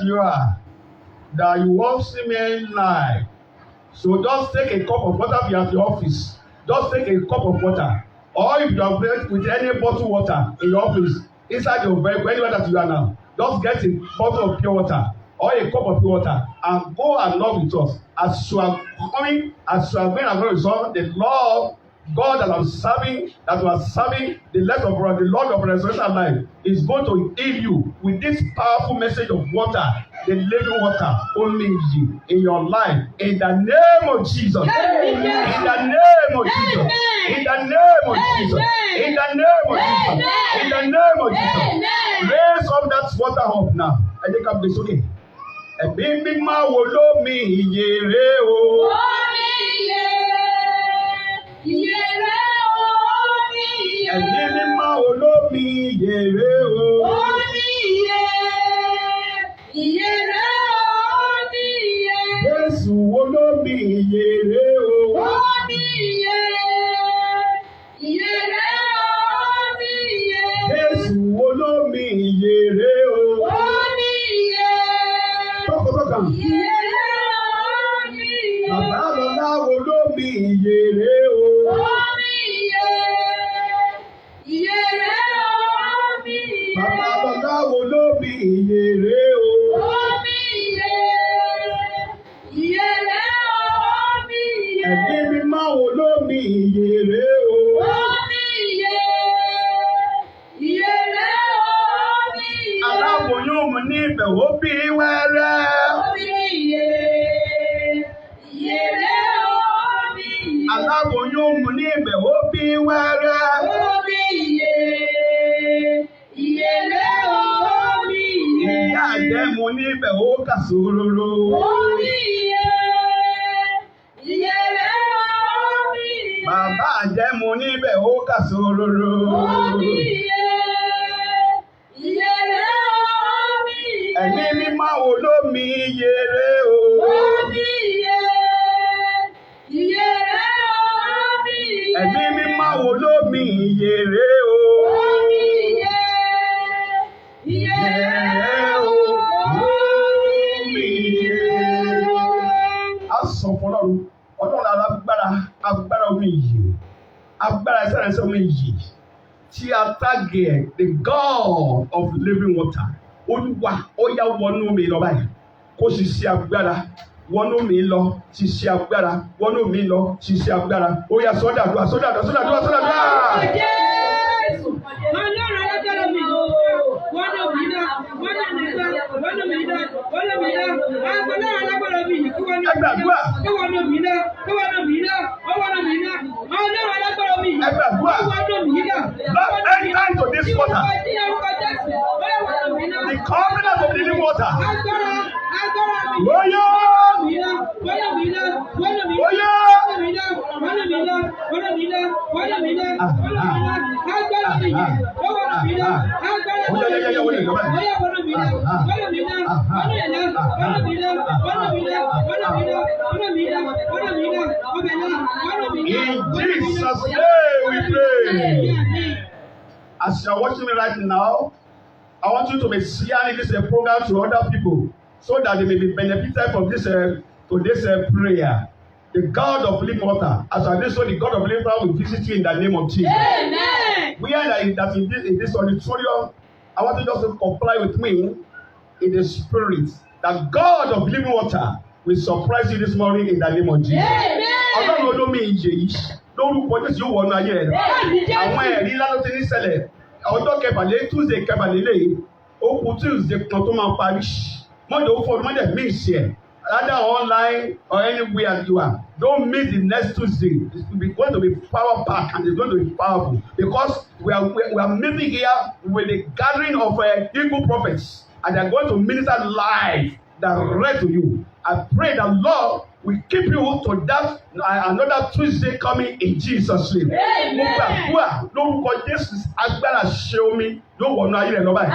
you are, that you won't see me live. So just take a cup of water if you're at the office. Just take a cup of water. Or if you are with any bottled water in your office, inside your vehicle, anywhere that you are now, just get a bottle of pure water or a cup of pure water and go along with us. As you are coming, as you are going along with us, the Lord God that I'm serving, that you are serving, the Lord of resurrection life is going to heal you with this powerful message of water, the living water, only you in your life. In the name of Jesus. In the name of Jesus. In the name of Jesus. In the name of Jesus. In the name of Jesus. Raise up that water up now. I think I'm this okay. Ẹ̀mí mímọ́ wo lómi ìyè rè o. Omi ìyè, ìyè rè o, omi ìyè. Ẹ̀mí mímọ́ wo lómi ìyè rè o. Omi ìyè, ìyè rè o, omi ìyè. Jésù wo lómi ìyè rè o. Omi ìyè, ìyè rè o, omi ìyè. Jésù wo lómi ìyè rè o. Omi ìyè. Bàbá lọ́lá wo lómi ìyè rè o. Omi ìyè, ìyè rè o, omi ìyè. Bàbá lọ́lá wo lómi ìyè rè o. Omi ìyè, ìyè rè o, omi ìyè. Ẹ̀mí mímọ́ wo lómi ìyè rè o. Omi ìyè, ìyè rè o, omi ìyè. Aláboyún mu ní ibẹ̀ ó bí wẹ́rẹ́. Omi ìyè, ìyè rè o, omi ìyè. Aláboyún mu ní ibẹ̀ ó bí wẹ́rẹ́. Omi ìyè, ìyè rè o, omi ìyè. Ìyá àjẹ́ mu ní ibẹ̀ ó kà sóróró. Omi ìyè, ìyè rè o, omi ìyè. Bàbá àjẹ́ mu ní ibẹ̀ ó kà sóróró. Omi ìyè, ìyè rè o, omi ìyè. Ẹ̀mí mímọ́ wo lómi ìyè rè o. Omi ìyè, ìyè rè o, omi ìyè. Ẹ̀mí mímọ́ wo lómi ìyè rè o. Omi ìyè, ìyè rè o, omi ìyè. A sọ fún Ọlọ́run alágbára omi ìyè, agbára ẹsẹ̀ omi ìyè tí a tàgé ẹ̀ the God of living water. Olúwa ó yá wọnú mi lọ báyìí kó sì ṣe agbára wọnú mi lọ sì ṣe agbára wọnú mi lọ sì ṣe agbára ó yá sọ́dàdúrà. Jésù Ọlọ́run alágbára mi o wọnú mi lọ wọnú mi lọ Ọlọ́run alágbára mi yìí kí wọnú mi lọ Ọlọ́run alágbára mi yìí kí wọnú mi lọ. Don't enter into this water. The covenant of living water. In Jesus' name we pray. As you are watching me right now, I want you to be sharing this program to other people so that they may be benefited from this today's prayer. The God of living water, as I did so, the God of living water will visit you in the name of Jesus. Amen. We are that in this auditorium, I want you just to comply with me in the spirit that God of living water will surprise you this morning in the name of Jesus. Ọlọ́run olómi ìyè yìí lórúkọ Jésù yóò wọnú ayé rẹ̀. Àwọn ẹ̀rí ńlá ló ti ní ṣẹlẹ̀. Ọjọ́ kẹfàlẹ́ Tuesday kẹfàlélẹ̀ ó kù Tuesday kan tó máa parí. Monday ó fọdún Monday mí ìṣe ẹ̀. Either online or anywhere you are. Don't miss the next Tuesday. It's going to be power packed and it's going to be powerful because we are meeting here with the gathering of eagle prophets and they are going to minister live direct to you. I pray that Lord will keep you to that another Tuesday coming in Jesus' name. Lórúkọ Jésù agbára ṣe omi yóò wọnú ayé rẹ̀ lọ báyìí.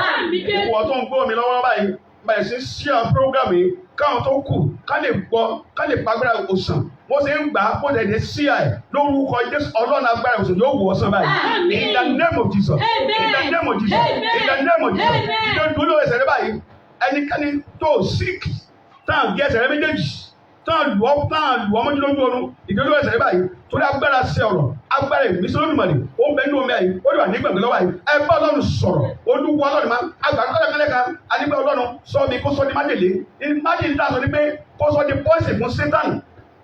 Ìwọ tó ń gbọ́ mi lọ́wọ́ báyìí báyìí sí share program yìí káwọn tó kù ká lè gbọ́ ká lè pàgbára òsàn. Wọ́n ṣe ń gbà á kó lè dé share lórúkọ Jésù Ọlọ́run agbára òsàn yóò wọ̀ ọ́sàn báyìí. In the name of Jesus. In the name of Jesus. In the name of Jesus. Ìjọ dúró ẹsẹ̀ rẹ báyìí. ẹnikẹ́ni tó síkì táà gé ẹsẹ̀ rẹ méjèèjì táà lù ọ́ mọ́jú lójú ọ̀run ìdílé ẹsẹ̀ rẹ báyìí torí agbára ṣe ọ̀rọ̀ agbára ìmísí Olódùmarè ó ń bẹ ní omi àyè ó lè wà ní gbàgbé lọ́wọ́ àyè ẹ bá Ọlọ́run sọ̀rọ̀ Olúwa Ọlọ́run máa agbàdo kọ́lẹ́kọ́lẹ́ kan anígbà Ọlọ́run sọ mi kó sọ di májèlé májèlé tá a sọ ni pé kó sọ di pọ́ìsì fún Sátánì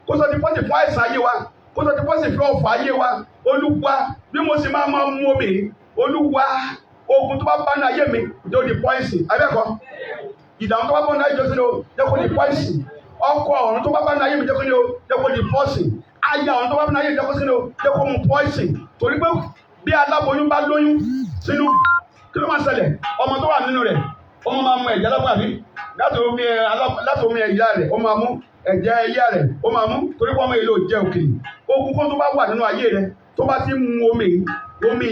kó sọ di pọ́ìsì fún àìsàn ayé wa kó sọ di pọ́ìsì fún ọ̀fọ̀ ayé wa Olúwa bí mo sì máa mú omi Olúwa ogun tó bá bá ní ayé mi yóò di pọ́ìsì abẹ́kọ̀ ìdààmú tó bá bá ní ayé jọ́sìn yóò kó di pọ́ìsì ọkọ̀ ọ̀run tó bá bá ní ayé mi yóò kó di pọ́ìsì ayé àwọn tó bá ní ayé yóò kó mu pọ́ìsì torí pé bí aláboyún bá lóyún sínú kí ló máa ṣẹlẹ̀ ọmọ tó wà nínú rẹ̀ ọmọ máa mú ẹ̀jẹ̀ lápá mi láti omi ẹ̀yà rẹ̀ ó máa mú ẹ̀jẹ̀ ẹ̀yà rẹ̀ ó máa mú torí pé ọmọ yìí ló jẹ́ òkèlè ogun kó tó bá wà nínú ayé rẹ̀ tó bá ti mú omi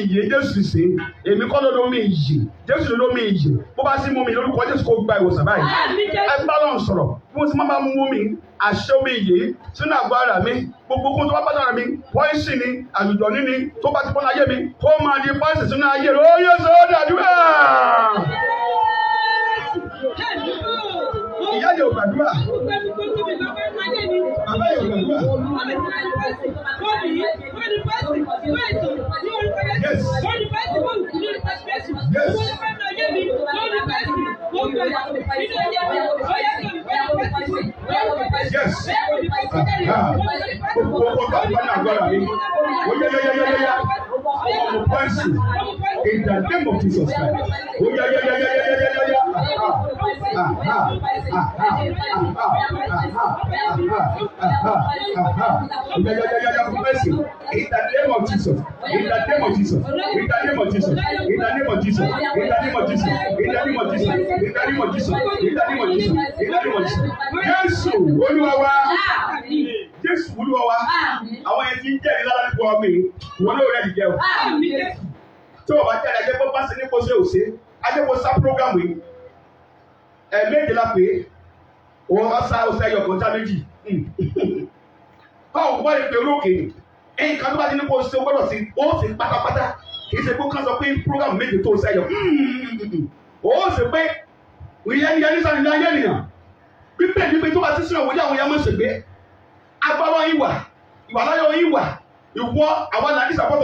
ìyè Jésù sí èmi kọ́ lọ́dọ̀ omi ìyè Jésù lọ́dọ̀ omi ìyè bó bá sí mú omi lórúkọ Jésù kó gba ìwòsàn báyìí ẹ bá lọ́run sọ̀rọ̀ bí mo ti máa mú omi àṣẹ omi ìyè sínú àgọ́ ara mi gbogbo ogun tó bá bá lára mi pọ́ìsì ni àlùjọ níní tó bá ti pọ́n ayé mi kó máa di pọ́ìsì sínú ayé rẹ̀ ó yẹ sọ́ọ́ dàdúrà. Ìyá yóò gbàdúrà. Bàbá yóò gbàdúrà. Yes. Yes. In the name of Jesus Christ. In the name of Jesus. In the name of Jesus. In the name of Jesus. In the name of Jesus. In the name of Jesus. In the name of Jesus. In the name of Jesus. In the name of Jesus. In the name of Jesus. Jésù Olúwa wa. Jésù Olúwa wa. Àwọn ẹni tí ń jẹ́ ìlànà nípa ọmọ mi, wọn náà rẹ̀ jẹ́ o. Tí o bá jẹ́ ẹ̀jẹ̀ bó bá sí ní kó ṣe òṣè, Adéwọ̀ sá prógámù yìí. Ẹ̀ẹ̀mejì la pè é, òun bá sá ọ̀sẹ̀ ẹ̀yọ̀ kọjá méjì. Báwo wọ́n lè pè olókè? Nǹkan tó bá ti ní kó ṣe gbọ́dọ̀ sí, ó sì pátápátá. Kì í ṣe kó kán sọ pé prógámù méjì tó ṣe ẹ̀yọ̀. Ó sì pé ìyẹn ní sáré ní ayé ènìyàn. Bíbélì ní pé tó bá ti sínú òwúrọ̀ àwọn èèyàn máa ń ṣègbè. Agbára yín wà, ìwà láyọ̀ yín wà, ìwọ àwọn là ń disappoint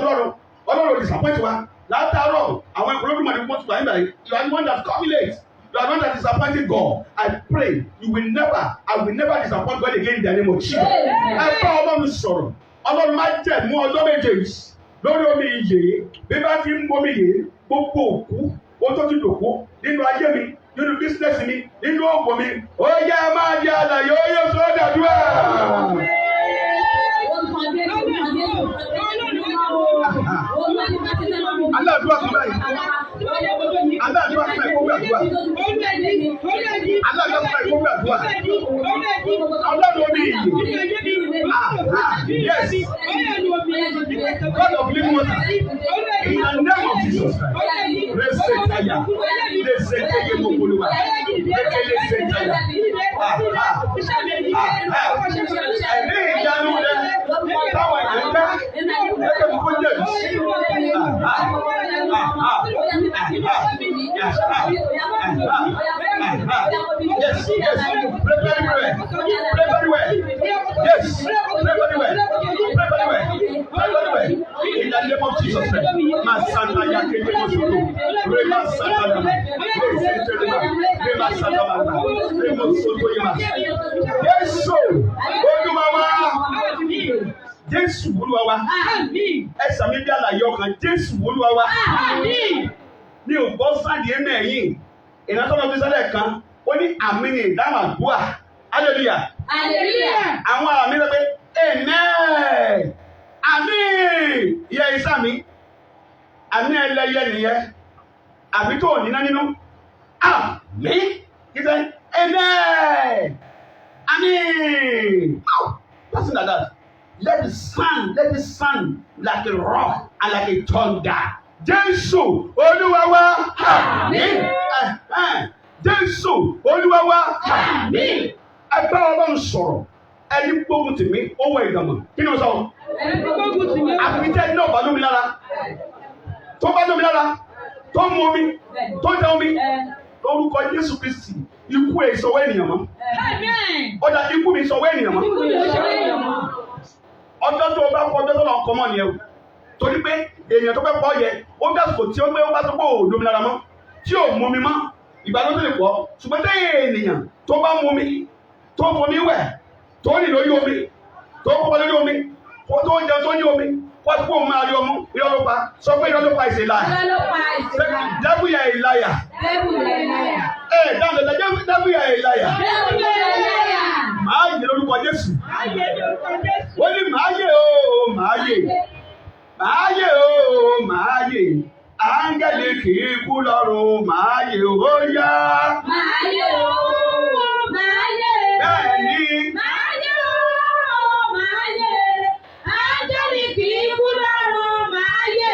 Ọlọ́run disappoint wa. Látàárọ̀ àwọn ìpolówó ní wọ́n ti gbà nígbà yìí. You are the one that come late. You are the one that disappointed God. I pray I will never disappoint God again in the name of Jesus. Ẹ bá Ọlọ́run sọ̀rọ̀. Ọlọ́run máa jẹ̀ mú ọjọ́ méjèèjì lórí omi ìyè. Bí bá fi ń bomi yè, gbogbo òkú, ó tó ti dòkú nínú ayé mi, nínú bísíǹnẹ̀sì mi, nínú ògùn mi. Ó yẹ máa di àlàyé, ó yẹ sọ dàdúrà. Aláàdúrà kan báyìí. Aláàdúrà kan báyìí kó gbàdúrà. Aláàdúrà kan báyìí kó gbàdúrà. Ọlọ́run omi ìyè. Yes. God of living water. In the name of Jesus Christ. Resetaya. Resetaya mokoluwa. Resetaya. Ẹ̀mí ìyanu rẹ̀ táwọn ẹ̀dá ẹ̀kẹ́ fún Jésù. Yes, yes. Pray very well. Pray very well. Yes. Pray very well. Pray very well. Pray very well. In the name of Jesus Christ. Masanta yakete mosuto. Rema santa. Rema santa. Rema soto yema. Yes, so. Olúwa wa. Jésù Olúwa wa. Ẹ sàmì bí àlàyé ọkàn Jésù Olúwa wa. Mi ò gbọ́ sáàdì ẹ̀mẹ̀ yìí. Ìrántọ́nà fi sẹ́lẹ̀ kan. Ó ní àmì ní ìdáhùn àdúrà. Hallelujah. Hallelujah. Àwọn àmì lọ pé amen. Àmì ìyá ìsàmì. Àmì ẹlẹ́yẹ nìyẹn. Àmì tó ní náà nínú. Àmì. Ìsẹ́ amen. Àmì. Person like that. Let it sound like a rock and like a thunder. Jésù Olúwa wa. Àmín. Jésù Olúwa wa. Àmín. Ẹgbẹ́ Ọlọ́run sọ̀rọ̀. Ẹni gbógun tì mí, ó wọ ìdàmọ̀. Kí ni o sọ? Ẹni gbógun tì mí. Àfitẹ́ náà bá lómi lára. Tó bá lómi lára. Tó mu omi. Tó jẹ omi. Lórúkọ Jésù Kristi. ikú ẹ̀ ìṣọwọ́ ènìyàn mọ́. Ọjà ikú mi ìṣọwọ́ ènìyàn mọ́. Ọjọ́ tó o bá kọ ọjọ́ tó lọ kọ́ mọ́ nìyẹn o. Torí pé èèyàn tó fẹ́ pọ̀ yẹ ó dásìkò tí ó gbé ó bá tó pé ò lómi lára mọ́ tí ò mú mi mọ́ ìgbà tó lè pọ̀ ṣùgbọ́n tẹ́yìn ènìyàn tó bá mú mi tó fomi wẹ̀ tó rìn lórí omi tó kọ́ lórí omi tó ń jẹ tó ní omi wọ́n ti kó òun máa rí ọmú irọ́ ló pa sọ pé irọ́ ló pa ìṣèlá dẹ́bùyà ìláyà dẹ́bùyà ìláyà máa yè lórúkọ Jésù ó ní máa yè ó máa yè máa yè ó máa yè áńgẹ́lì kì í kú lọ́run máa yè ó yá. Máa yè ó máa yè. Bẹ́ẹ̀ ni. Máa yè ó máa yè. Áńgẹ́lì kì í kú lọ́run máa yè.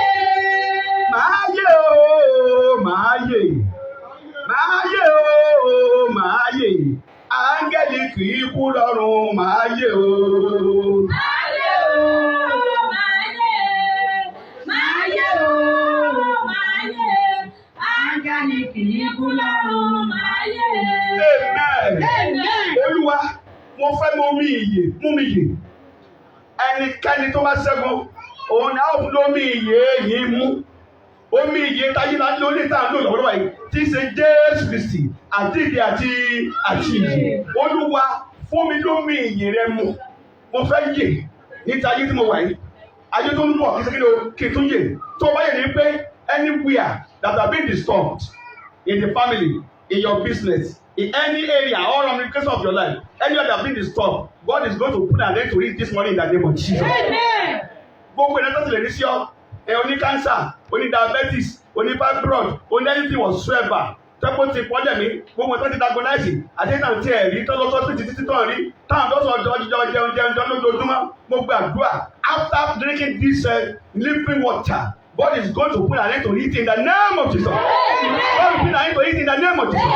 Máa yè ó máa yè. Máa yè ó máa yè. Áńgẹ́lì kì í kú lọ́run máa yè ó. Máa yè ó máa yè. Máa yè ó máa yè. Áńgẹ́lì kì í kú lọ́run máa yè. Amen. Olúwa, mo fẹ́ mú mi ìyè, mú mi ìyè. Ẹnikẹ́ni tó bá ṣẹ́gun, òun ni a ó lómi ìyè yìí mú. Omi ìyè táyé láti lórí tá à ń lò lọ́wọ́lọ́wọ́ yìí tí í ṣe Jésù Kristi àjíǹde àti ìyè. Olúwa, fún mi lómi ìyè rẹ mu. Mo fẹ́ yè níta ayé tí mo wà yìí. Ayé tó ń bọ̀ kí sẹ́kìlì kí n tún yè. Tó bá yè ní pé anywhere that have been disturbed in the family, in your business, in any area or ramification of your life, anywhere that have been disturbed, God is going to put an end to it this morning in the name of Jesus. Amen. Gbogbo ìdájọ́ ti lè ní sí ọ. Oní cancer, oní diabetes, oní fibroid, oní anything whatsoever. Tẹ́kọ̀ ti pọ́ dẹ̀ mí, gbogbo ìtọ́ ti diagnose, àti ìtàn tí ẹ̀ rí tọ́lọ́sọ́ títí tán rí, táwọn tó sọ ọjọ́ jẹun lójoojúmọ́, mo gbàdúrà. After drinking this living water, God is going to put an end to it in the name of Jesus. God will put an end to it in the name of Jesus.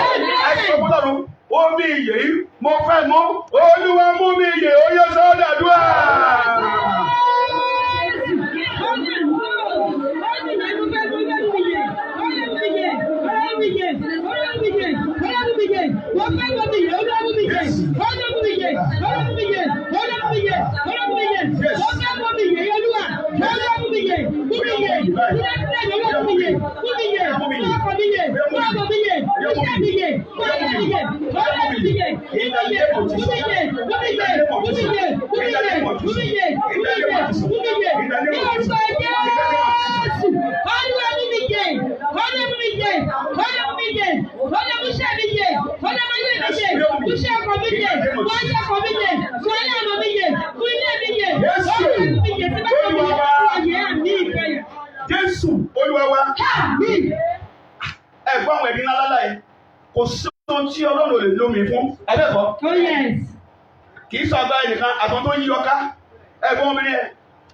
Ẹ sọ fún Ọlọ́run, omi ìyè yìí, mo fẹ́ mú, Olúwa mú mi ìyè, ó yẹ sọ́dọ̀ àdúrà. Jésù Olúwa wa. Ẹ̀gbọ́n àwọn ẹ̀dín lálálá yìí kò sí ohun tí Ọlọ́run ò lè lómi fún ẹ̀bẹ̀kọ́. Kì í sọ agbára nìkan àtọ́n tó yí ọká ẹ̀gbọ́n mi ni ẹ̀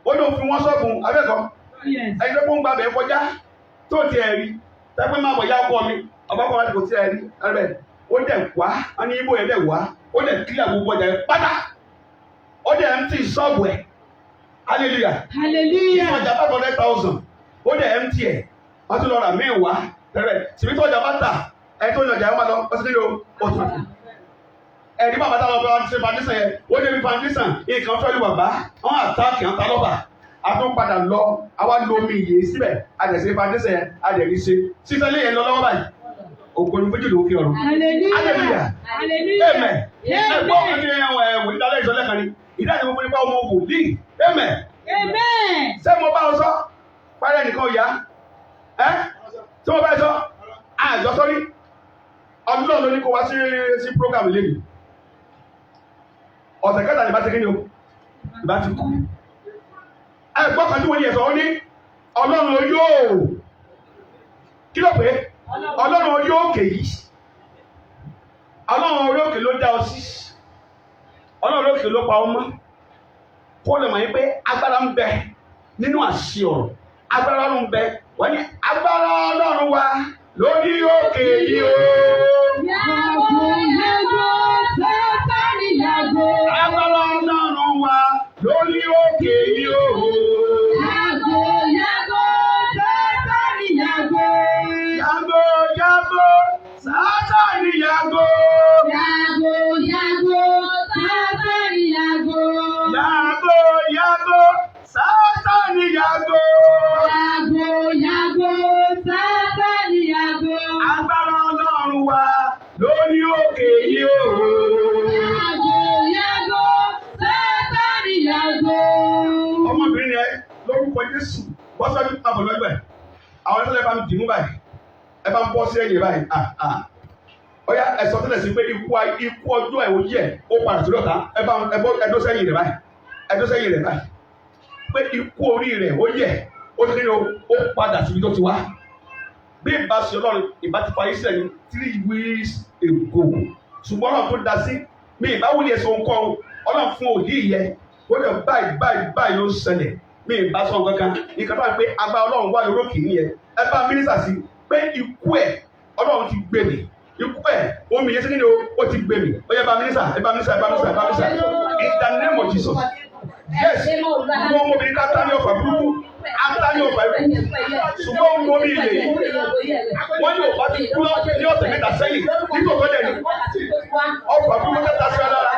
ó ló fi wọ́n sọ́gun abẹ́kọ́. Ẹgbẹ́ kó ń gbàgbé kọjá tó ti ẹ̀ rí tẹ́gbẹ́ máa bọ̀ yá ọkọ mi ọba kan láti kò sí ẹ̀ rí ẹ̀rẹ̀ ó dẹ̀ wá á ní ibò yẹn dẹ̀ wá ó dẹ̀ kílẹ̀ gbogbo ọjà yẹn pátá ó dẹ̀ ń tì sọ́ọ̀bù ẹ̀ hallelujah ọjà 500,000 ó dẹ̀ ń tì ẹ̀ wọ́n tún lọ rà mẹ́wàá tẹ̀rẹ̀ tìbí tó ọjà bá tà ẹ̀ tó ọjà yẹn máa lọ ọtí nílò oṣù ẹ̀rí bàbá táwọn ọba ṣe foundation yẹn ó débi foundation nǹkan fẹ́ lu bàbá wọn àtàkì àwọn talọ́bà àtúnpadà lọ àwa lo omi ìyè síbẹ̀ àdẹ̀sẹ̀ foundation yẹn àdẹ̀rí ṣe sísẹ́lẹ̀ yẹn lọ lọ́wọ́ báyìí ògbóni méjì ló fi ọ̀rọ̀ hallelujah amen ẹ̀gbọ́n kan ní ẹ̀wọ̀n ìdálẹ́ ìṣọ́lẹ̀ kan ní ìdájọ́ gbogbo nípa ọmọ wòlíì amen ṣé mo bá ọ sọ parẹ́ nìkan yá tí mo bá sọ àjọ sọ́rí ọdún náà ló ní kó wá sí program lẹ́yìn ọ̀sẹ̀ kẹta ní bá ti kí ni o ìbá ti kú ẹgbọ́n kan tí wọ́n ní ẹ̀sọ́ ó ní Ọlọ́run yóò kí ló pé Ọlọ́run yóò kè yìí Ọlọ́run orí òkè ló dá ọ sí Ọlọ́run orí òkè ló pa ọmọ kó lè mọ̀ yí pé agbára ń bẹ nínú àṣì ọ̀rọ̀ agbára ń bẹ wọ́n ní agbára Ọlọ́run wa lórí òkè yìí o. Agbára Ọlọ́run wa lórí òkè yìí o. Yàgò, Sátánì yàgò. Wọ́n sọ fún àbọ̀ lọ́gbẹ̀. Àwọn ẹ̀sọ́ lẹ́bàá mi dì mú báyìí. Ẹ bá ń bọ́ sí ẹ̀yìn báyìí. Ọ̀yá ẹ̀sọ́ tẹ́lẹ̀ sí pé ikú ọjọ́ ẹ̀ òyì ẹ̀ ó padà sí lọ́ta. Ẹ bá ẹdó sẹ́yìn rẹ̀ báyìí. Ẹdó sẹ́yìn rẹ̀ báyìí. Pé ikú orí rẹ̀ ó yẹ ó ti ní ó padà síbi tó ti wá. Bí ìbá ṣe Ọlọ́run ìbá ti parí sẹ́yìn 3 weeks ago. Ṣùgbọ́n Ọlọ́run tó da sí mi ìbá wúlò ẹ̀sọ́ nǹkan Ọlọ́run fún òdì yẹ ó lè báyìí ó ṣẹlẹ̀ mi ìbá sọ nǹkan kan nǹkan tó wà pé agbá Ọlọ́run wà lórí òkè nìyẹn ẹ bá mínísà sí pé ikú ẹ̀ Ọlọ́run ti gbé mi ikú ẹ̀ omi yẹn sí ni ó ti gbé mi ó yẹ bá mínísà in the name of Jesus yes mo mọ obìnrin ká tá ní ọ̀fà burúkú ata ní ọ̀fà ikú ṣùgbọ́n mo mi ilé wọ́n yóò bá ti kú ní ọ̀sẹ̀ mẹ́ta sẹ́yìn nígbà tó dẹ̀ ní ọ̀fà burúkú tẹ́ta sí ọlára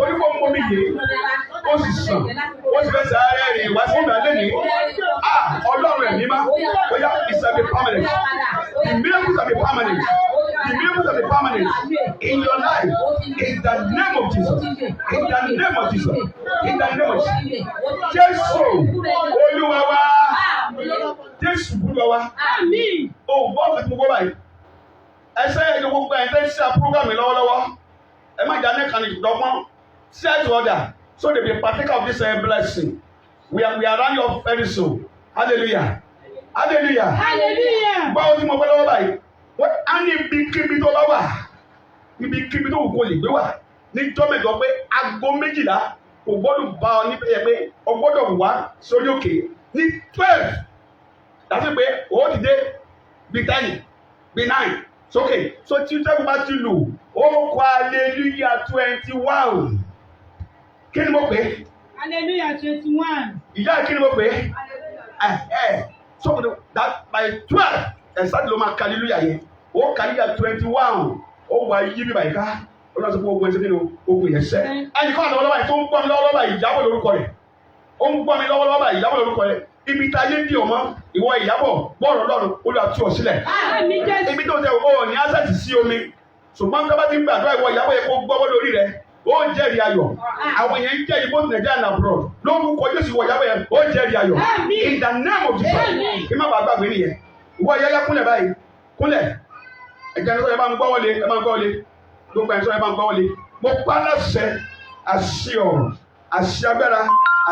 oníkó mo mi ilé ó sì sàn ó sì fẹ́ sáré rìn wá sí ìgbà lẹ́nìí Ọlọ́run ẹ̀mí má ó yá ìsàbí permanent the miracles are permanent the miracles are permanent in your life in the name of Jesus in the name of Jesus in the name of Jesus Jésù Olúwa wa Jésù Olúwa wa o gbọ́ ọ̀sẹ̀ tó gbọ́ báyìí ẹsẹ̀ yẹn ni gbogbo ẹ̀ tẹ́ ṣe program lọ́wọ́lọ́wọ́ ẹ má jà ní kan ìdọ́gbọ́n set order so they be partaker of this blessing we are running off very soon hallelujah hallelujah hallelujah báwo ni mo gbọ́ lọ́wọ́ báyìí wọ́n á ní ibikíbi tó bá wà ibikíbi tó wù kó lè gbé wà ní jọ́mẹ̀jọ pé aago 12 kò gbọ́dọ̀ bá ọ níbi ẹ̀ pé ọ gbọ́dọ̀ wá sórí òkè ní 12 láti pé ó ti dé bí 10 bí 9 sókè so tí tẹ́kù bá ti lù ó kọ hallelujah 21 kí ni mo pè é hallelujah 21 ìyá kí ni mo pè é so that by 12 ẹ̀sán ló máa hallelujah yẹn ó hallelujah 21 ó wà yí bí báyìí ká ọlọ́sọ fún ogun ẹsẹ̀ nínú ogun yẹn sẹ́ ẹnì kan àtọwọ́ lọ́wọ́ yìí tó ń gbọ́ mi lọ́wọ́ lọ́wọ́ ìyàbọ̀ lórúkọ rẹ̀ ó ń gbọ́ mi lọ́wọ́ lọ́wọ́ ìyàbọ̀ lórúkọ rẹ̀ ibi tá a yé di ọmọ ìwọ ìyàbọ̀ bọ́ọ̀rọ̀ lọ́rùn Olúwa tú ọ sílẹ̀ ibi tó tẹ o ní access sí omi ṣùgbọ́n tó bá ti ń gbàdúrà ìwọ ìyàbọ̀ yẹn kó gbọ́wọ́ lórí rẹ̀ ó jẹ́rìí ayọ̀ àwọn yẹn ń jẹ́rìí both Nigeria and abroad lórúkọ Jésù ìwọ ìyàbọ̀ yẹn ó jẹ́rìí ayọ̀ in the name of Jesus kí má bàa gbàgbé nìyẹn ìwọ ìyá kúnlẹ̀ báyìí kúnlẹ̀ ẹ̀jẹ̀ ní sọ ẹ bá ń gbọ́wọ́lé gbogbo ẹ̀sọ́ ẹ bá ń gbọ́wọ́lé mo pa láṣẹ àṣẹ ọ̀rọ̀ àṣẹ agbára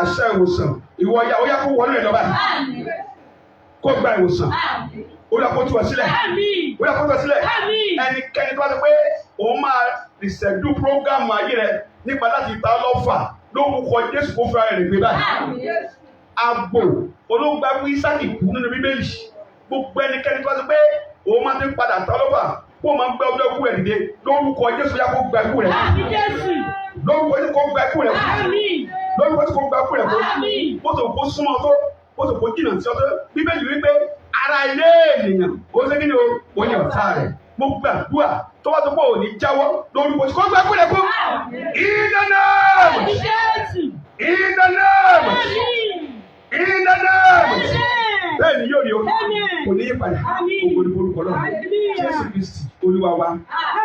àṣẹ ìwòsàn ìwọ ya ó yá kó wọlé ẹ̀ lọ́ba kó gba ìwòsàn ó yá kó tú ọ sílẹ̀ ó yá kó tú ọ sílẹ̀ ẹnikẹ́ni tó bá ti pé òun máa ìṣẹ́dú prógámù ayé rẹ nípa láti ta ọlọ́fà lórúkọ Jésù kó fúnra rẹ̀ gbé báyìí àgbò olóńgbàgbé Ísákì kú nínú Bíbélì gbogbo ẹnikẹ́ni tó bá ti pé òun máa ti padà ta ọlọ́fà kó o máa ń gbẹ ọjọ́ ikú rẹ̀ dìde lórúkọ Jésù yá kó gba ikú rẹ̀ lórúkọ Jésù kó gba ikú rẹ̀ lórúkọ Jésù kó gba ikú rẹ̀ bó tó kó súnmọ́ tó bó tó kó jìnnà sí ọtọ́ Bíbélì wípé ara ilé ènìyàn ó ṣe kí ni o ní ọ̀tá rẹ̀ mo gbàdúrà tó bá tó pọ̀ òní jáwọ́ lórúkọ Jésù kó gba ikú rẹ̀ kó bẹ́ẹ̀ ni yóò rí o kò ní yí padà ògo ni orúkọ náà Jésù Kristi Olúwa wa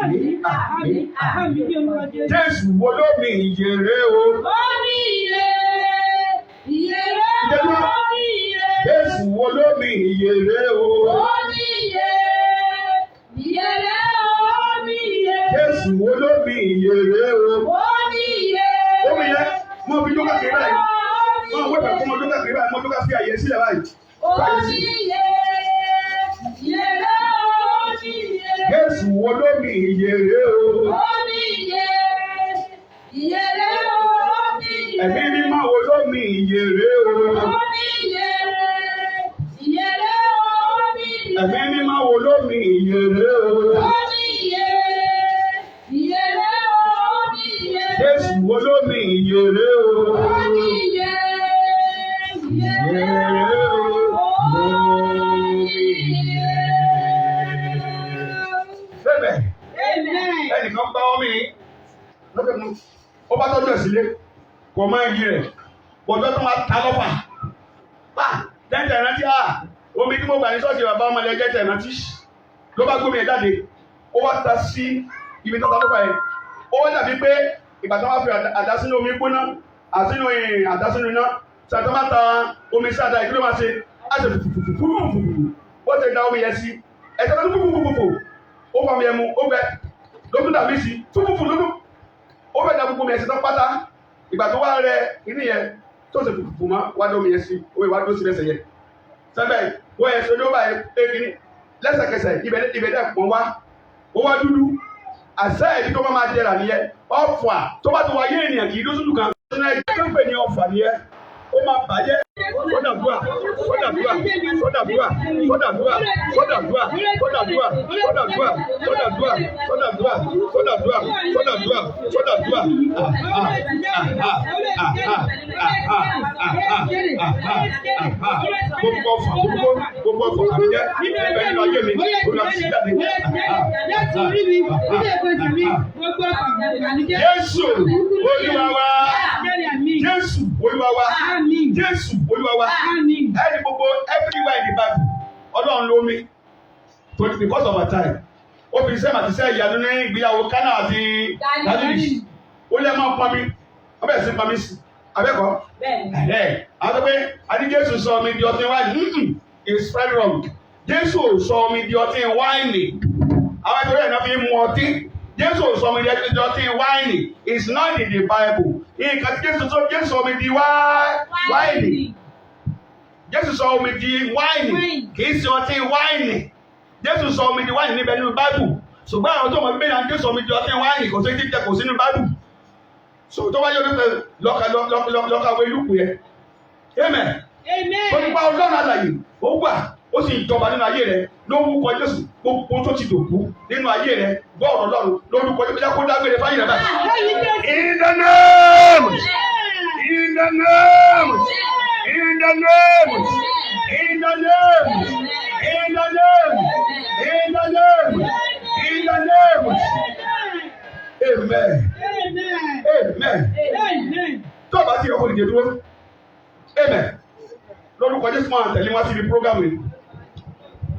àmín àmín àmín Jésù wo ló mi ìyèrè o. Omi ìyèrè omi ìyèrè. Jésù wo ló mi ìyèrè o. Omi ìyèrè omi ìyèrè. Jésù wo ló mi ìyèrè o. Omi ìyèrè. Omi yẹn mo fi dúkà kiri báyìí mo wẹ́pẹ̀ fún mo dúkà kiri báyìí mo dúkà fi àyè sílẹ̀ báyìí. Omi ìyèrè omi ìyèrè. Jésù wo ló mi ìyèrè o. Omi ìyèrè omi ìyèrè. Ẹ̀mí mímọ́ wo ló mi ìyèrè o. Omi ìyèrè omi ìyèrè. Ẹ̀mí mímọ́ wo ló mi ìyèrè o. Omi ìyèrè omi ìyèrè. Jésù wo ló mi ìyèrè o. Omi ìyèrè bẹ́ẹ̀ ẹnìkan gbá ọmọ yìí lókè mú ó bá tọ́jú ẹ̀ sílé kò mọ iyì rẹ̀ bọ̀dọ̀ tó máa ta lọ́fà jẹ́jẹ́ ìrántí omi tí mo gbà ní sọ́ọ̀sì bàbá ọmọ ilẹ̀ jẹ́jẹ́ ìrántí ló bá gbómi ẹ̀ jáde ó wá ta sí ibi tó ta lọ́fà yẹn ó wá dàbí pé ìgbà tó wá fi àdásínú omi gbóná àdásínú iná sàtọ́ máa ta omi sí àdá ìdúró máa ṣe a ṣe fùfùfùfùfùfù ó ṣe da omi yẹn sí ẹ̀ṣẹ̀ tó fùfùfùfùfù ó fọ omi yẹn mu ó gbẹ lókun dàbí sí fùfùfù lókun ó fẹ́ da gbogbo omi yẹn sí tán pátá ìgbà tó wá rẹ inú yẹn tó ṣe fùfùfù mọ́ wá dé omi yẹn sí ó yẹ wá dó sí lẹ́sẹ̀ yẹn sẹ́bẹ̀ wọ́n yẹn sọ́jọ́ báyìí pé kíní lẹ́sẹ̀kẹsẹ̀ ibẹ̀ dẹ̀ pọ́n wá ó wá dúdú àṣẹ ẹ̀dí tó máa jẹrà nìyẹn ọ̀fà tó bá ti wá yé ènìyàn kì í dóṣùlù kan tó náà ẹgbẹ́ tó ń pè ní ọ̀fà nìyẹn ó máa bàjẹ́ kódàdúà kódàdúà kódàdúà kódàdúà kódàdúà kódàdúà kódàdúà kódàdúà kódàdúà kódàdúà kódàdúà kódàdúà gbogbo ọ̀fà gbogbo ọ̀fà àbíjẹ́ ẹgbẹ́ nínú ayé mi olùwà sí jáde. Jésù Olúwa wa Jésù Olúwa wa Jésù Olúwa wa ẹni gbogbo everywhere in the Bible Ọlọ́run ló mi because of our time ó fi sẹ́mi àti sẹ́yìn ìyanu ní ìgbéyàwó Kánà àti Gálílì ó lè máa pọn mi wọ́n bẹ̀rẹ̀ sí pọn mi sí abẹ́kọ̀ọ́ àwọn tó pé àti Jésù sọ mi di ọtí wáìnì it's very wrong Jésù ò sọ mi di ọtí wáìnì àwọn ẹgbẹ́ rẹ̀ náà fi mú ọtí Jésù ò sọ mi di ọtí wáìnì it's not in the Bible nǹkan tí Jésù sọ mi di wáìnì Jésù sọ mi di wáìnì kì í ṣe ọtí wáìnì Jésù sọ mi di wáìnì níbẹ̀ nínú Bible ṣùgbọ́n àwọn tó mọ̀ pé náà Jésù sọ mi di ọtí wáìnì kò sí jíjẹ kò sínú Bible so tó wáyé olùkọ́ lọ́kàwé lùkù yẹn amen tó nípa Ọlọ́run àlàyé ó wà ó sì jọba nínú ayé rẹ lórúkọ Jésù gbogbo tó ti dòkú nínú ayé rẹ gbọ́ọ̀rọ̀ Ọlọ́run lórúkọ Jésù kó dágbére fáyé rẹ báyìí. In the name in the name in the name in the name in the name in the name in the name amen amen tó bá ti ọkọ̀ ìdè dúró amen lórúkọ Jésù máa tẹ̀lé wá síbi prógámù yìí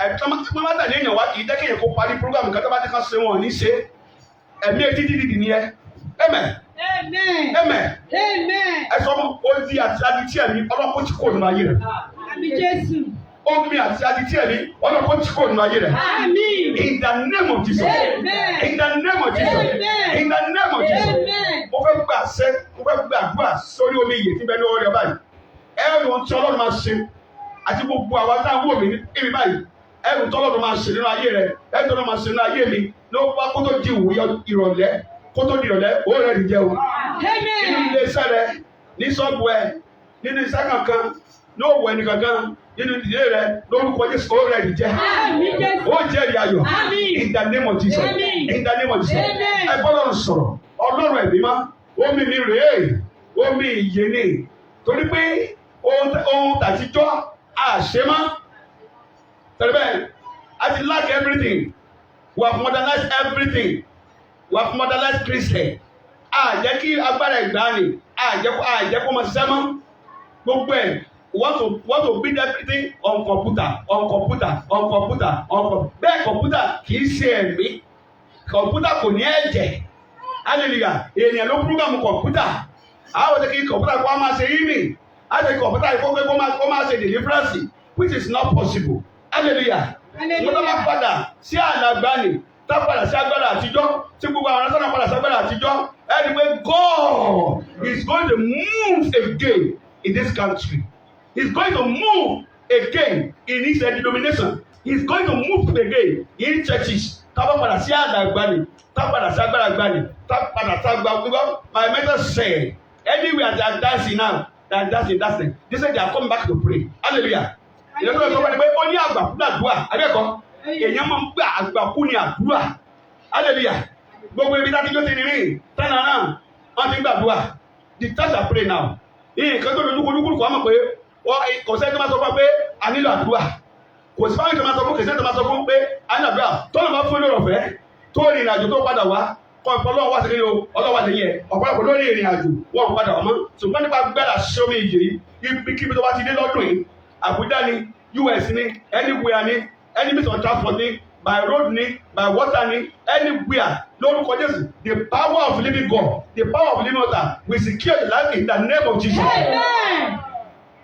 ẹ̀tọ́ máa tẹ̀lé èèyàn wá kì í jẹ́ kéèyàn kó parí prógámù kan tó bá ti kàn ṣe wọn ní ṣe ẹ̀mí etí dídì nìyẹn amen amen ẹ̀sọ́ odi àti adití ẹ̀mí ọlọ́pọ̀ tí kò nínú ayé rẹ̀ omi àti adití ẹ̀mí ọlọ́pọ̀ tí kò nínú ayé rẹ̀ in the name of Jesus in the name of Jesus in the name of Jesus mo fẹ́ gbàdúrà sórí omi iyè tí bẹ́ẹ̀ lọ́wọ́ rẹ̀ báyìí ẹrù tí Ọlọ́run máa ṣe àti gbogbo àwa tá à ń wò mí níbi báyìí ẹrù tí Ọlọ́run máa ṣe nínú ayé rẹ ẹrù tí Ọlọ́run máa ṣe nínú ayé mi ló wá kó tó di ìrọ̀lẹ́ kó tó di ìrọ̀lẹ́ ó rẹ̀ nìjẹ́ o nínú ilé iṣẹ́ rẹ ní ṣọ́ọ̀bù ẹ nínú iṣẹ́ kankan ní òwò ẹni kankan nínú ìdílé rẹ lórúkọ Jésù ó rẹ̀ nìjẹ́ ó jẹ́rìí ayọ̀ in the name of Jesus in the name of Jesus ẹ gbọ́dọ̀ sọ̀rọ̀ Ọlọ́run ẹ̀mí má omi mi rèé omi ìyè ni torí pé ohun tàtijọ́ àṣemá tẹ̀lébẹ̀ a ti lack everything we have modernized everything we have modernized Christian jẹ́ kí agbára ìgbàanì jẹ́ kó máa ṣiṣẹ́ mọ́ gbogbo ẹ̀ want to build everything on computer bẹ́ẹ̀ computer kì í ṣe ẹ̀mí computer kò ní ẹ̀jẹ̀ hallelujah ènìyàn ló program computer àwọn ọ̀dọ́ kí computer kó máa ṣe email àti computer ìfowópamọ́ kó máa ṣe deliverance which is not possible hallelujah mo tọ́ bá padà sí àlàgbáni tá padà sí agbára àtijọ́ tí gbogbo àwọn ọ̀nà padà sí agbára àtijọ́ ẹni pé God is going to move again in this country he is going to move again in his denomination he is going to move again in churches tá bá padà sí àlàgbáni tá padà sí agbára àgbáni tá padà sí agbára gbogbo my mentor said anywhere they are dancing now they are dancing they say they are coming back to pray hallelujah ìyẹn tó lọ sọ pé ó ní àgbàkú làdúrà àbẹ́ẹ̀kọ́ èèyàn máa ń gbà àgbàkú ní àdúrà hallelujah gbogbo ibi tá a ti jó ti rìn tánà náà wọ́n ti ń gbàdúrà the church are pray now nǹkan tó dojú kúrúkúrú kọ́ mọ̀ pé kò sẹ́ni tó máa sọ fún pé a nílò àdúrà kò sí fáwọn tó máa sọ fún kìsẹ́ tó máa sọ fún pé a nílò àdúrà tó lọ́ máa fún lórí ọ̀fẹ́ tó rìn àjò tó padà wá kọ́ ọlọ́run wá sí kí ọlọ́wà lẹ́yìn ẹ̀ ọ̀pọ̀lọpọ̀ lórí ìrìn àjò wọn padà ọmọ ṣùgbọ́n nípa gbẹ́dà sómi ìjì ibikíbi tó bá ti dé lọ́dún yìí Àbújá ni US ni anywhere ni any means of transport ni by road ni by water ni anywhere lórúkọ Jésù the power of living God the power of living water will secure the life in the name of Jesus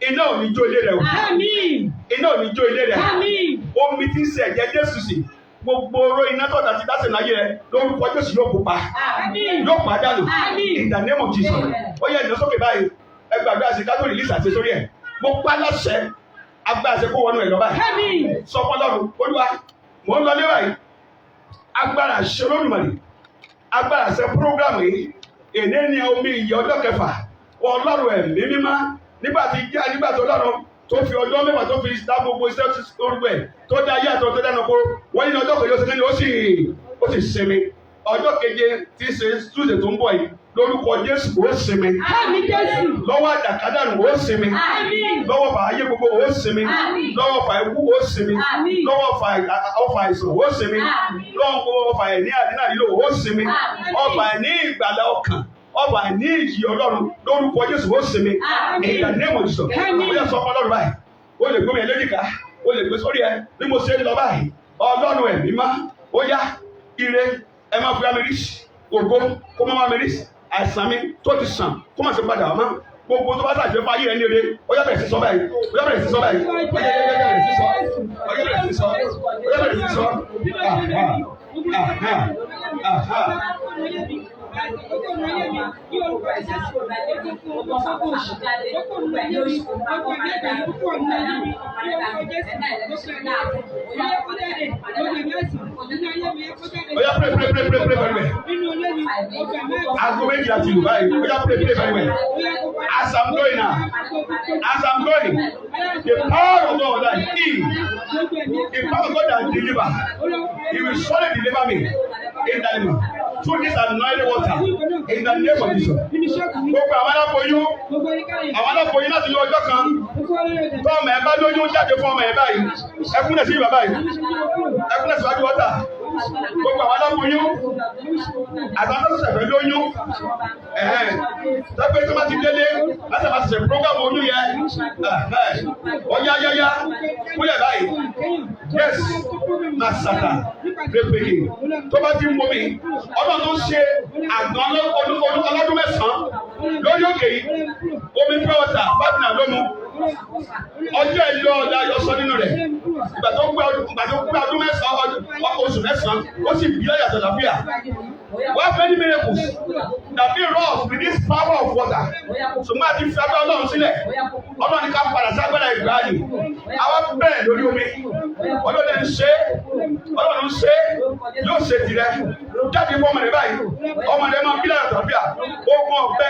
iná ò ní jó ilé rẹ o. Àmín. Iná ò ní jó ilé rẹ. Àmín. Omi tí ń ṣe ẹ̀jẹ̀ Jésù sí. Gbogbo oró iná tọ̀dà ti dá sínú ayé rẹ lórúkọ Jésù yóò pupa. Àmín. Yóò pa dànù. Àmín. In the name of Jesus. Ó yẹ ìdán sókè báyìí. Ẹ gbàgbé àṣẹ kátó rìlíìsì àti sórí ẹ̀. Mo pa láṣẹ agbára àṣẹ kó wọnú ẹ̀ lọ báyìí. Àmín. Sọ fún Ọlọ́run, Olúwa, mò ń lọ lé báyìí. Agbára àṣẹ Olódùmarè. Agbára àṣẹ prógrámù yìí. Èdè ni omi ìyè ọjọ́ kẹfà. Ọlọ́run ẹ̀mí mímọ́. Nígbà tó Ọlọ́run tó fi ọjọ́ mẹ́wàá tó fi dá gbogbo iṣẹ́ orúkọ ẹ̀ tó dá ayé àtọ̀ tó dáná kó wọ́n ní ọjọ́ keje ó sì sinmi. Ọjọ́ keje tí ṣe Tuesday tó ń bọ̀ yìí lórúkọ Jésù ó sinmi. Àmín Jésù. Lọ́wọ́ àjàkádànù ó sinmi. Àmín. Lọ́wọ́ fà ayé gbogbo ó sinmi. Àmín. Lọ́wọ́ fà ikú ó sinmi. Àmín. Lọ́wọ́ fà àìsàn ó sinmi. Àmín. Lọ́wọ́ fà ẹ̀ní àdínà lílo ó sinmi. Àmín. Ọfà ẹ̀ní ìgbàlà ọkàn. Ọfà ẹ̀ní ìyì Ọlọ́run lórúkọ Jésù ó sinmi. Àmín. In the name of Jesus. Àmín. Ó yẹ sọ fún Ọlọ́run báyìí. O lè gbé mi ẹlẹ́dìkà. O lè gbé sórí ẹ bí mo ṣe ń lọ báyìí. Ọlọ́run ẹ̀mí má. Ó yá ire ẹ máa fi amẹ́rísì. Ògo kó má amẹ́rísì. Àìsàn mi tó ti sàn kó má ṣe padà wá mọ́. Gbogbo tó bá ṣàṣẹ fún ayé rẹ ní ire. Ó yá bẹ̀rẹ̀ sí sọ báyìí. Ó yá bẹ̀rẹ̀ sí sọ báyìí. Ó yá bẹ̀rẹ̀ sí sọ. Ó yá bẹ̀rẹ̀ sí sọ. Ó yá bẹ̀rẹ̀ sí sọ. Oya pray very well. Aago méjì àti ìlú báyìí. Oya pray very well. As I'm going now, the power of God that heal, the power of God that deliver, He will surely deliver me in the name through this anointed water in the name of Jesus. Gbogbo àwọn aláboyún láti ní ọjọ́ kan tó ọmọ ẹ bá lóyún jáde fún ọmọ ẹ báyìí ẹkúnlẹ̀ sí bàbá yìí ẹkúnlẹ̀ sí wájú wọ́tà gbogbo àwọn aláboyún àtàwọn tó ṣẹ̀fẹ̀ lóyún tẹ́gbẹ́ tó bá ti délé láti máa ṣẹ̀ṣẹ̀ program oyún yẹn ọ̀yáyáyá kúlẹ̀ báyìí yes masaka pépèké tó bá ti ń bomi ọlọ́run tó ń ṣe àgbọn ọlọ́dún mẹ́sàn-án lórí òkè yìí omi pure water bátìnà lómu ọjọ́ ìlú ọ̀la ayọ̀sọ nínú rẹ̀ ìgbà tó gbé ọdún mẹ́sàn-án oṣù mẹ́sàn-án ó sì bí ọ̀yà tó láfíà. We have many miracles that be wrought with this power of water. Ṣùgbọ́n àti fi agbára Ọlọ́run sílẹ̀. Ọlọ́run ní ká padà sí agbára ìgbàanì. Àwọn bẹ́ẹ̀ lórí omi. Ọlọ́run ń ṣe yóò ṣe tirẹ̀. Jáde fún ọmọ rẹ̀ báyìí. Ọmọ rẹ̀ máa bí lára tàbíà. Ogun ọ̀bẹ,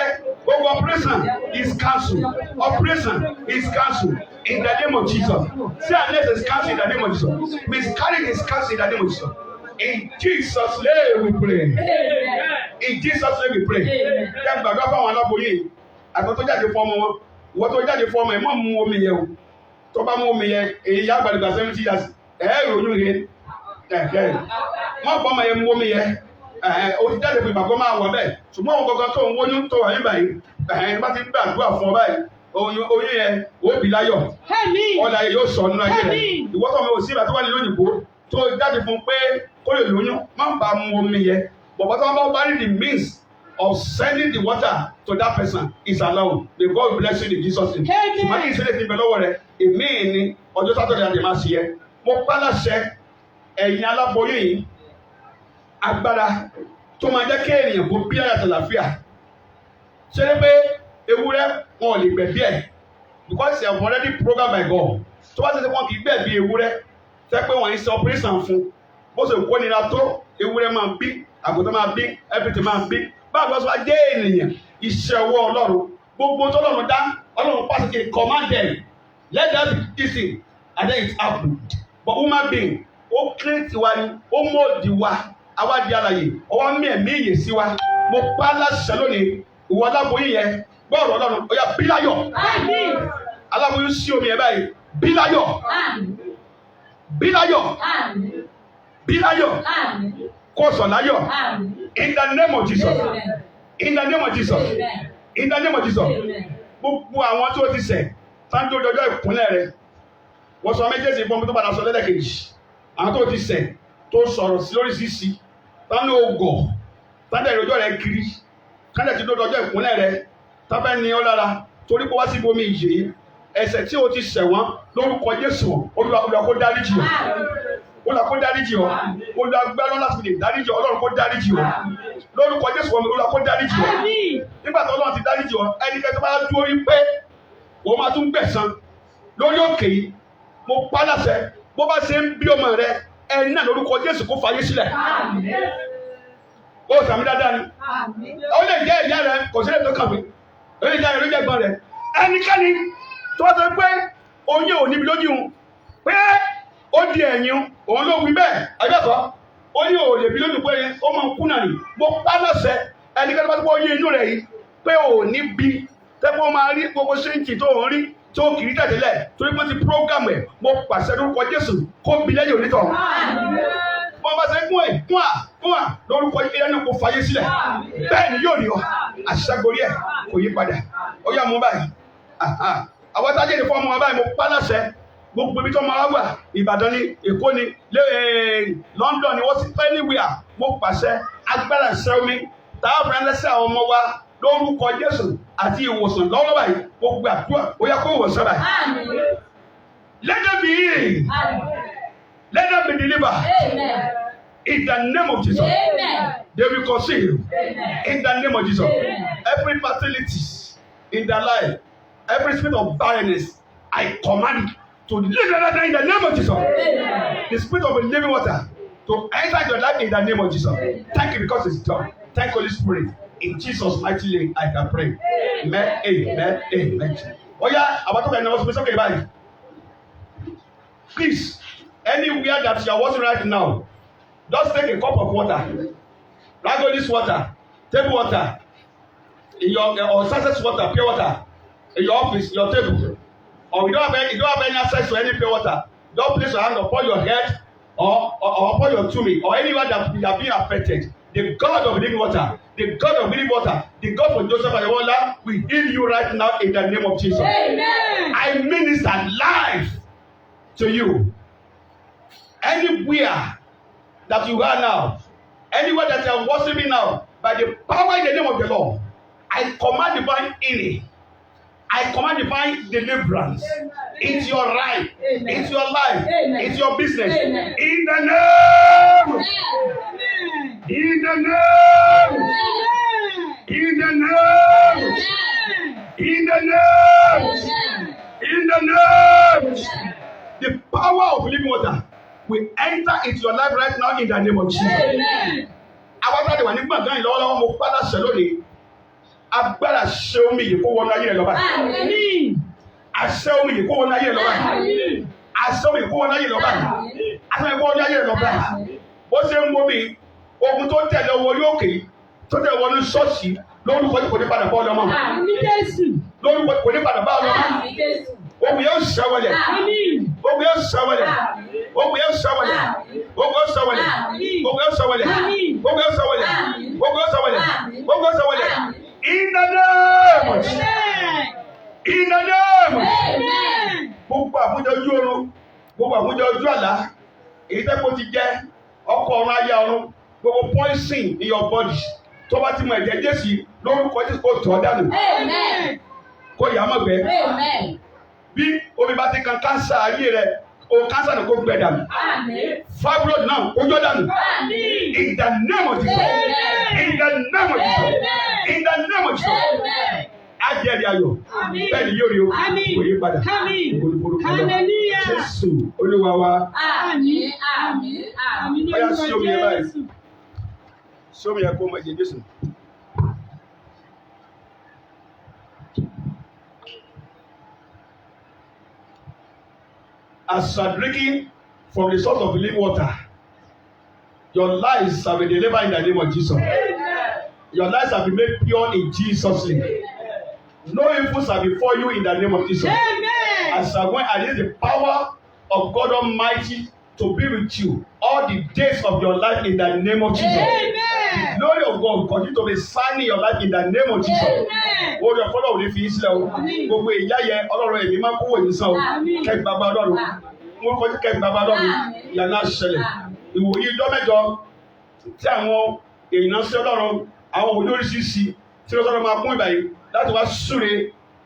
ogun operation is cancelled. Operation is cancelled in the name of Jesus. Say unless it's cancelled in the name of Jesus. Miscarriage is cancelled in the name of Jesus. In Jesus' name we pray. In Jesus' name we pray. Yẹ gbàgbọ́ fún àwọn aláboyún àgbọn tó jáde fún ọmọ wọn. Ìwọ tó jáde fún ọmọ ẹ̀ mọ̀ mú omi yẹn o. Tó bá mú omi yẹn, èyí yá gbàdúgbà 70 years. Ìròyìn yẹn. Mọ̀ fún ọmọ yẹn mú omi yẹn. O ti jáde fún ìgbàgbọ́ máa wọ̀ bẹ́ẹ̀. Ṣùgbọ́n òun gangan tó ń wóyún tó wà nígbà yìí. Bá ti gbàdúrà fún ọ báyìí. Oyún yẹn ó bí láyọ̀. Ọ̀la yẹn yóò sọ nínú ayé rẹ̀. Ìwọ tó ọmọ òsì ìgbà tó wà nílùú òyìnbó tó jáde fún pé kó lè lóyún má bá mu omi yẹn. Bọ̀bọ̀ tó bá wá rí the means of sending the water to that person is allowed. May God bless you in Jesus' name. Ṣùgbọ́n kí ìṣẹ̀lẹ̀ ti bẹ̀ lọ́wọ́ rẹ̀ èmi ni ọjọ́ sátọ̀dẹ̀ àti màá ṣe yẹ. Mo pa láṣẹ ẹ̀yin aláboyún yìí agbára tó máa jẹ́ kí ènìyàn kó bí àyàtọ̀ làáfíà. Ṣé ní pé ewúrẹ́ wọn ò lè gbẹ̀bí ẹ̀ because they have already programmed by God. Tó bá ṣe ṣe wọn kì í gbẹ̀bí ewúrẹ́ tẹ́ pé wọ́n ń ṣe operation fún bó ṣe kó nira tó ewúrẹ́ máa bí àgùntàn máa bí everything máa bí báwo ló ṣe wá dé ènìyàn iṣẹ́ ọwọ́ Ọlọ́run gbogbo tó lọ́run dá Ọlọ́run pàṣẹ kí command them let that be easy and then it happen but human being ó create wa ni ó mold wa àwa di àlàyé ọwọ́ mi ẹ̀mí ìyè sí wa mo pa láṣẹ lónìí ìwọ aláboyún yẹn gbọ́ọ̀rọ̀ Ọlọ́run ó yá bí láyọ̀ aláboyún sí omi yẹn báyìí bí láyọ̀ bí láyọ̀ bí láyọ̀ kó sọ̀ láyọ̀ in the name of Jesus in the name of Jesus in the name of Jesus gbogbo àwọn tó ti ṣẹ̀ sáńtó ọjọ́ ìkúnlẹ̀ rẹ̀ wọ́n sọ méjèèjì fún mi tó padà sọ lẹ́lẹ́kejì àwọn tó ti ṣẹ̀ tó sọ̀rọ̀ sí lórí sísí tánú ògọ̀ tánú ìrọ̀jọ́ rẹ̀ kiri kánẹ̀ tí tó ọjọ́ ìkúnlẹ̀ rẹ̀ tábẹ́ ní ọ lára torí kó wá sí bomi ìyè ẹ̀ṣẹ̀ tí o ti ṣẹ̀ wọ́n lórúkọ Jésù Olúwa kó dáríjì ọ́. Olúwa kó dáríjì ọ́. Olúwa gbẹ́rọ́ láti lè dáríjì ọ́. Ọlọ́run kó dáríjì ọ́. Lórúkọ Jésù Olúwa kó dáríjì ọ́. Nígbà tí Ọlọ́run ti dáríjì ọ́, ẹnikẹ́ni tó bá dúró rí pé òun máa tún gbẹ̀san lórí òkè yìí, mo pa láṣẹ bó bá ṣe ń bí ọmọ rẹ ẹni náà lórúkọ Jésù kó fàyè sílẹ̀. Ó sàmì dáadáa ni. Ó lè jẹ́ ìyá rẹ, kò sílẹ̀ tó kàn mí. Ó lè jẹ́ ìyá rẹ ló jẹ́ ẹ̀gbọ́n rẹ. Ẹnikẹ́ni tó sọ pé oyin ò níbi lójú un, pé ó di ẹ̀yìn òun ló wí bẹ́ẹ̀, àjọsọ oyin ò lè bí lójú pé ó máa ń kú náà ni. Mo pa láṣẹ ẹnikẹ́ni bá tó kọ́ oyin inú rẹ̀ yìí pé ò ní bí tẹ́gbọ́n máa rí gbogbo ṣéǹkì tó ń rí tó kiri tẹ̀tẹ̀lẹ̀ torí pé ti prógámù ẹ̀ mo pàṣẹ lórúkọ Jésù kó bí lẹ́yìn onítọ̀. Wọ́n bá ṣe kún à lórúkọ ìlànà kò fàyè sílẹ̀ bẹ́ẹ̀ ni yóò rí ọ àṣàgorí ẹ̀ kò yí padà ó yá mú báyìí. Àwọn tájé ní fọ́ọ̀mù wọn báyìí mo pa láṣẹ gbogbo ibi tó máa wà Ìbàdàn ni Èkó ni London ni wọ́n sì fẹ́ níwìà mo pàṣẹ agbára ìṣẹ́ omi táwọn fẹ́ lẹ́sẹ̀ àwọn ọmọ wa lórúkọ Jésù àti ìwòsàn lọ́wọ́ báyìí gbogbo àdúrà ó yá kó ìwòsàn báyìí. Let them be healed. Let them be delivered. Amen. In the name of Jesus. Amen. They will conceive. Amen. In the name of Jesus. Amen. Every fertility in their life, every spirit of barrenness, I command it to live in the name of Jesus. Amen. The spirit of living water to enter your life in the name of Jesus. Thank you because it's done. Thank you, Holy Spirit. In Jesus' mighty name, I can pray. Amen. Amen. Amen. Oh yeah, about to announce me something about it. Please, anywhere that you are watching right now, just take a cup of water. Like this water, table water, in your or sachet water, pure water, in your office, your table. Or you don't have any access to any pure water. Don't place your hand upon your head or upon your tummy or anywhere that you have been affected. The God of living water, the God of living water, the God for Joseph and Ebola will heal you right now in the name of Jesus. Amen. I minister life to you. Anywhere that you are now, anywhere that you are worshiping now, by the power in the name of the Lord, I command divine healing. I command divine deliverance. Amen. It's your right. Amen. It's your life. Amen. It's your business. Amen. In the name. Amen. In the name. Amen. In the name. In the name. Amen. In the name. The power of living water will enter into your life right now in the name of Jesus. Amen. Àwọn sáà ti wà ní gbọ̀ngàn yìí lọ́wọ́lọ́wọ́ mo padà ṣẹ lónìí. Agbára ṣe omi yìí kó wọnú ayé rẹ lọ́ba. Àmín. Àṣẹ omi yìí kó wọnú ayé rẹ lọ́ba. Àmín. Àṣẹ omi yìí kó wọnú ayé rẹ lọ́ba. Àmín. Àṣẹ omi yìí kó wọnú ayé rẹ lọ́ba. Bó ṣe ń mú mi, ogun tó tẹ̀lé owó orí òkè tó tẹ̀lé wọnú ṣọ́ọ̀ṣì lórúkọ yìí kò ní padà bá ọ lọ́mọ. Àmín Jésù. Lórúkọ kò ní padà bá ọ lọ́mọ. Àmín Jésù. Ogun yóò ṣẹ́wọlẹ̀. Àmín. Ogun yóò ṣẹ́wọlẹ̀. Àmín. Ogun yóò ṣẹ́wọlẹ̀. Ogun yóò ṣẹ́wọlẹ̀. Àmín. Ogun yóò ṣẹ́wọlẹ̀. Àmín. Ogun yóò ṣẹ́wọlẹ̀. Àmín. Ogun yóò ṣẹ́wọlẹ̀. Àmín. Ogun yóò ṣẹ́wọlẹ̀. Àmín. In the name of Jesus. Amen. In the name of Jesus. Amen. Gbogbo àmújọ ojú oorun, gbogbo àmújọ ojú àlá, èyí tẹ́ kó ti jẹ́ ọkọ̀ ọ̀run ayé ọ̀run, gbogbo poison in your body tó bá ti mọ ẹ̀jẹ̀ Jésù lórúkọ Jésù kò tọ́ dànù, Amen. kó yà á mọ̀ gbẹ. Amen. Bí omi bá ti kan kánsà ayé rẹ̀, o kánsà náà kó gbẹ dànù. Àmín. Fibroid náà kó jọ́ dànù. Àmín. In the name of Jesus. Amen. In the name of Jesus. Amen. In the name of Jesus. Amen. Ajẹ́rìí ayọ̀. Àmín. Bẹ́ẹ̀ ni yóò rí o. Àmín. Kò yí padà. Àmín. Olùforúkọ lọ. Hallelujah. Jésù Olúwa wa. Àmín. Àmín. Àmín. Ọ̀yá sí omi yẹn báyìí. Sí omi yẹn kó mọ ẹ̀jẹ̀ Jésù. As you are drinking from the source of living water, your lives shall be delivered in the name of Jesus. Your lives shall be made pure in Jesus' name. No evil shall befall you in the name of Jesus. Amen. As you are going, I need the power of God Almighty to be with you all the days of your life in the name of Jesus. Amen. The glory of God continue to be shining your life in the name of Jesus. Amen. Orí ọ̀pọ̀lọpọ̀ ò ní fi í sílẹ̀ o. Àmín. Gbogbo ìyá yẹn Ọlọ́run ẹ̀mí máa ń kówó yìí sàn o. Àmín. Kẹ́mi bàbá Ọlọ́run. Wọ́n kọjú kẹ́mi bàbá Ọlọ́run. Àmín. Ìyànà ṣẹlẹ̀. Àmín. Ìwòye ijọ́ mẹ́jọ tí àwọn èèyàn sí Ọlọ́run, àwọn olóríṣiríṣi tí wọ́n sọ̀rọ̀ máa kún ìbàyí láti wá súre